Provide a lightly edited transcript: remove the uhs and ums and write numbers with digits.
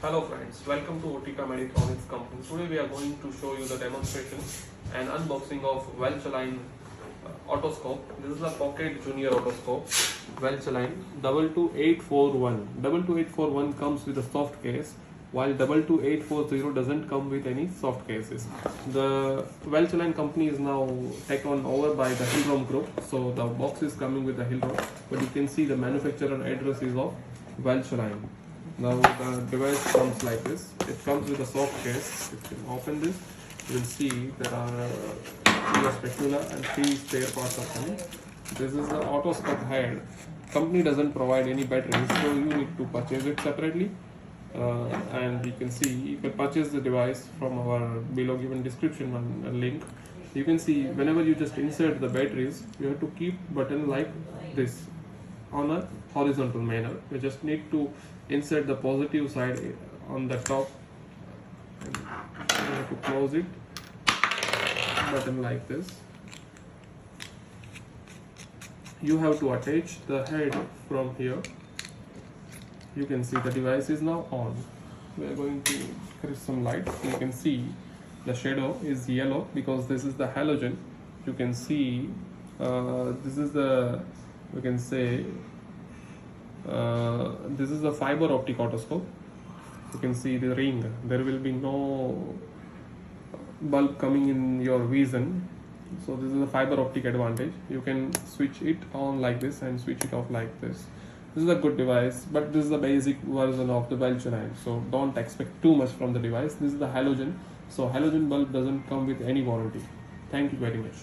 Hello friends, welcome to Otica Meditronics company. Today we are going to show you the demonstration and unboxing of Welch Allyn Otoscope. This is a Pocket Junior Otoscope, Welch Allyn 22841. 22841 comes with a soft case, while 22840 doesn't come with any soft cases. The Welch Allyn company is now taken over by the Hillrom Group, so the box is coming with the Hillrom, but you can see the manufacturer address is of Welch Allyn. Now the device comes like this. It comes with a soft case. If you can open this, you will see there are two spatula and three spare parts are coming. This is the Otoscope head. Company doesn't provide any batteries, so you need to purchase it separately. And you can see you can purchase the device from our below given description link. You can see whenever you just insert the batteries, you have to keep button like this on a horizontal manner. You just need to insert the positive side on the top and you have to close it button like this. You have to attach the head from here. You can see the device is now on. We are going to increase some light. You can see the shadow is yellow because this is the halogen. You can see this is the, we can say this is the fiber optic otoscope. You can see the ring. There will be no bulb coming in your vision, so this is the fiber optic advantage. You can switch it on like this and switch it off like this. This is a good device, but this is the basic version of the Welch Allyn, so don't expect too much from the device. This is the halogen, so halogen bulb doesn't come with any warranty. Thank you very much.